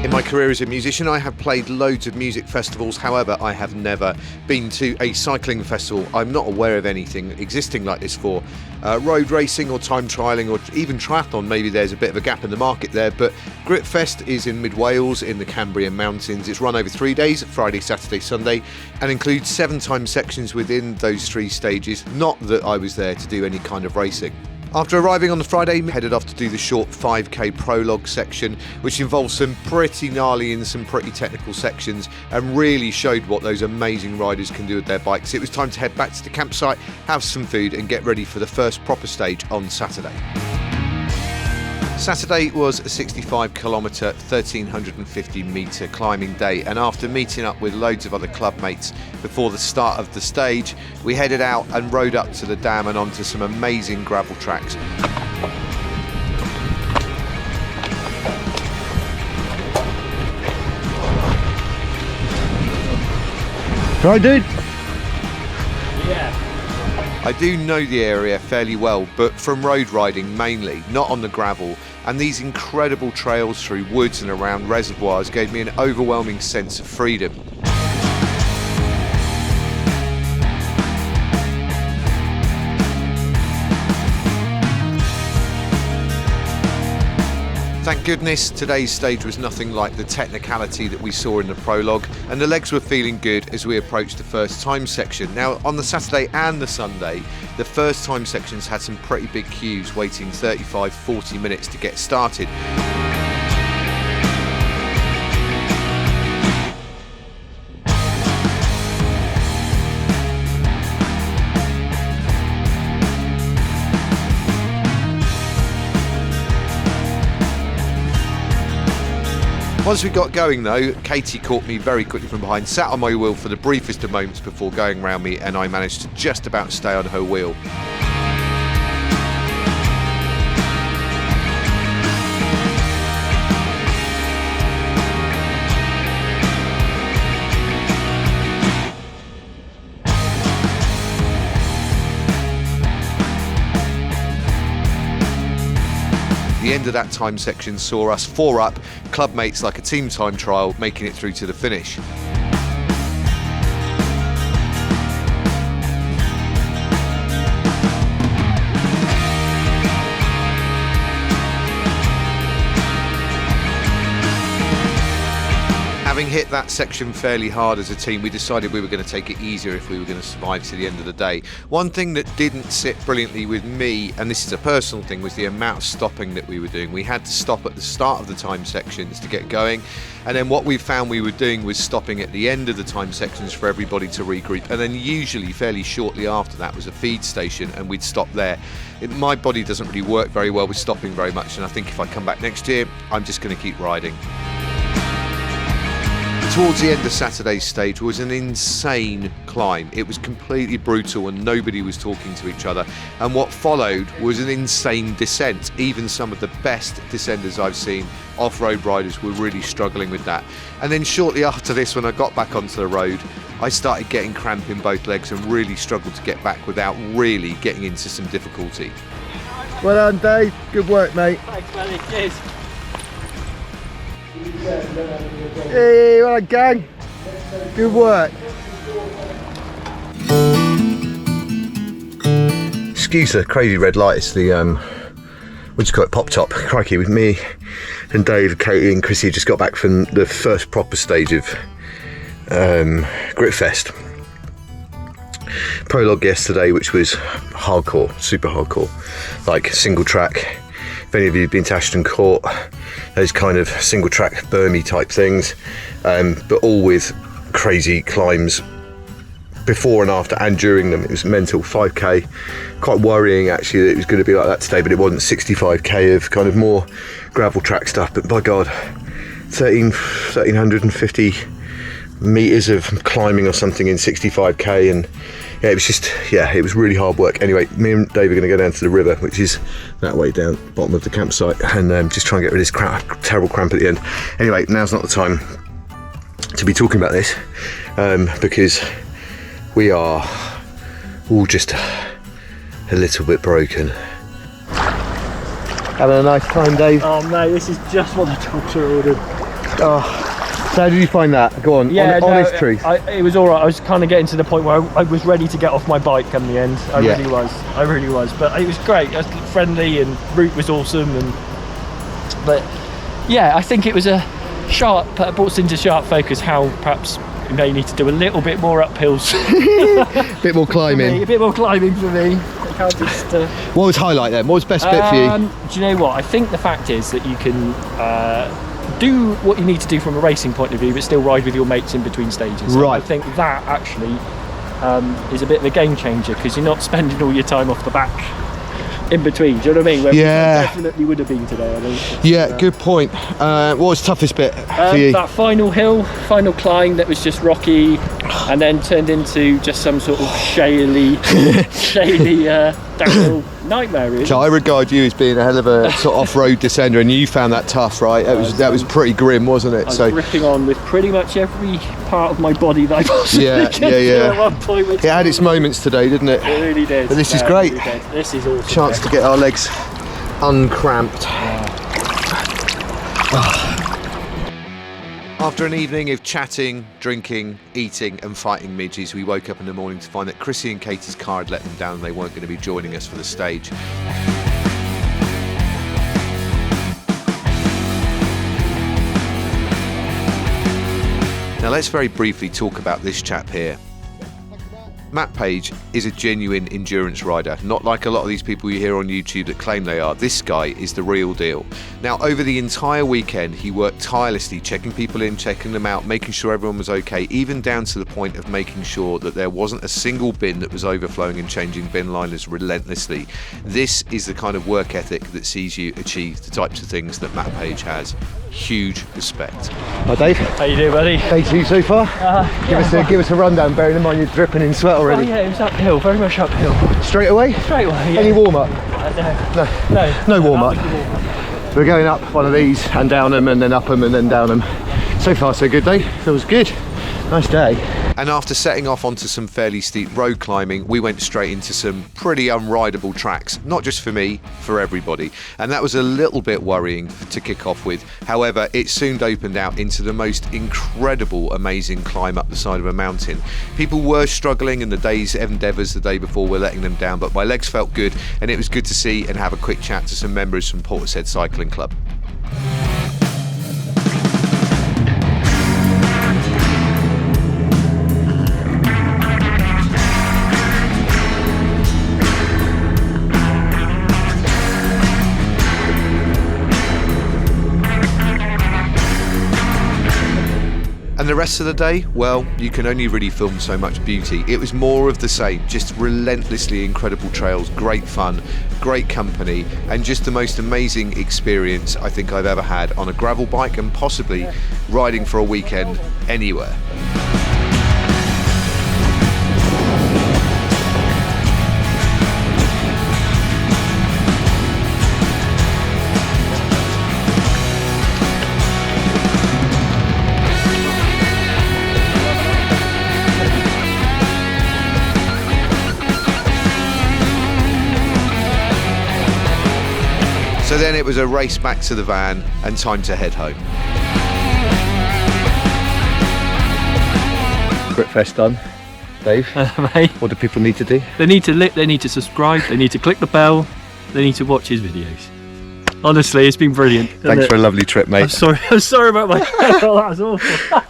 In my career as a musician, I have played loads of music festivals. However, I have never been to a cycling festival. I'm not aware of anything existing like this for road racing or time trialling or even triathlon. Maybe there's a bit of a gap in the market there, but Gritfest is in mid Wales in the Cambrian mountains. It's run over 3 days, Friday, Saturday, Sunday, and includes 7 time sections within those 3 stages. Not that I was there to do any kind of racing. After arriving on the Friday, headed off to do the short 5k prologue section, which involves some pretty gnarly and some pretty technical sections and really showed what those amazing riders can do with their bikes. It was time to head back to the campsite, have some food and get ready for the first proper stage on Saturday. Saturday was a 65km, 1350 metre climbing day, and after meeting up with loads of other club mates before the start of the stage, we headed out and rode up to the dam and onto some amazing gravel tracks. Right, dude? Yeah. I do know the area fairly well, but from road riding mainly, not on the gravel, and these incredible trails through woods and around reservoirs gave me an overwhelming sense of freedom. Thank goodness today's stage was nothing like the technicality that we saw in the prologue, and the legs were feeling good as we approached the first time section. Now on the Saturday and the Sunday, the first time sections had some pretty big queues waiting 35-40 minutes to get started. Once we got going though, Katie caught me very quickly from behind, sat on my wheel for the briefest of moments before going round me, and I managed to just about stay on her wheel. The end of that time section saw us 4 up, club mates like a team time trial, making it through to the finish. Having hit that section fairly hard as a team, we decided we were going to take it easier if we were going to survive to the end of the day. One thing that didn't sit brilliantly with me, and this is a personal thing, was the amount of stopping that we were doing. We had to stop at the start of the time sections to get going, and then what we found we were doing was stopping at the end of the time sections for everybody to regroup, and then usually fairly shortly after that was a feed station and we'd stop there. My body doesn't really work very well with stopping very much, and I think if I come back next year, I'm just going to keep riding. Towards the end of Saturday's stage was an insane climb. It was completely brutal and nobody was talking to each other. And what followed was an insane descent. Even some of the best descenders I've seen, off-road riders, were really struggling with that. And then shortly after this, when I got back onto the road, I started getting cramp in both legs and really struggled to get back without really getting into some difficulty. Well done, Dave. Good work, mate. Thanks, buddy. Cheers. Hey, well done, gang. Good work. Excuse the crazy red light, it's the, we just call it pop top. Crikey, with me and Dave, Katie and Chrissy just got back from the first proper stage of Gritfest. Prologue yesterday, which was hardcore, super hardcore, like single track. If any of you have been to Ashton Court, those kind of single track Burmy type things, but all with crazy climbs before and after and during them. It was mental. 5k, quite worrying actually that it was going to be like that today, but it wasn't. 65k of kind of more gravel track stuff, but by God, 1350 meters of climbing or something in 65k, and yeah, it was just, yeah, it was really hard work. Anyway, me and Dave are going to go down to the river, which is that way down bottom of the campsite, and just try and get rid of this terrible cramp at the end. Anyway, now's not the time to be talking about this, because we are all just a little bit broken. Having a nice time, Dave? Oh mate, this is just what the dogs are ordered. Oh, so how did you find that? Go on, Yeah, honest truth. It was all right. I was kind of getting to the point where I was ready to get off my bike come the end. I really was. But it was great. It was friendly and route was awesome. But yeah, I think it was a sharp, brought us into sharp focus how perhaps we may need to do a little bit more uphills. Bit more climbing. A bit more climbing for me. I can't just, What was highlight then? What was best bit for you? Do you know what? I think the fact is that you can do what you need to do from a racing point of view, but still ride with your mates in between stages. Right. And I think that actually is a bit of a game changer because you're not spending all your time off the back in between. Do you know what I mean? Where we definitely would have been today, I think. Yeah, good point. What was toughest bit for you? That final hill, final climb that was just rocky and then turned into just some sort of shaly downhill nightmare, really. So I regard you as being a hell of a sort of off-road descender, and you found that tough, right? That was pretty grim, wasn't it? I was ripping on with pretty much every part of my body that I possibly could do at one point. It had its moments today, didn't it? It really did. But this is great. Really this is awesome. Chance to get our legs uncramped. After an evening of chatting, drinking, eating and fighting midges, we woke up in the morning to find that Chrissy and Katie's car had let them down and they weren't going to be joining us for the stage. Now let's very briefly talk about this chap here. Matt Page is a genuine endurance rider, not like a lot of these people you hear on YouTube that claim they are. This guy is the real deal. Now, over the entire weekend, he worked tirelessly, checking people in, checking them out, making sure everyone was okay, even down to the point of making sure that there wasn't a single bin that was overflowing and changing bin liners relentlessly. This is the kind of work ethic that sees you achieve the types of things that Matt Page has. Huge respect. Hi Dave. How you doing, buddy? Day two so far? Give us a rundown, bearing in mind you're dripping in sweat already. Oh yeah, it was uphill, very much uphill. Straight away? Straight away, yeah. Any warm-up? No warm-up. We're going up one of these and down them and then up them and then down them. So far so good, Dave. Feels good. Nice day. And after setting off onto some fairly steep road climbing, we went straight into some pretty unrideable tracks, not just for me, for everybody. And that was a little bit worrying to kick off with. However, it soon opened out into the most incredible, amazing climb up the side of a mountain. People were struggling and the day's endeavours the day before were letting them down, but my legs felt good and it was good to see and have a quick chat to some members from Portishead Cycling Club. And the rest of the day, well, you can only really film so much beauty. It was more of the same, just relentlessly incredible trails, great fun, great company, and just the most amazing experience I think I've ever had on a gravel bike and possibly riding for a weekend anywhere. So then it was a race back to the van and time to head home. Gritfest done. Dave, Mate, what do people need to do? they need to subscribe, they need to click the bell, they need to watch his videos. Honestly, it's been brilliant. Thanks for a lovely trip, mate. I'm sorry about my that was awful.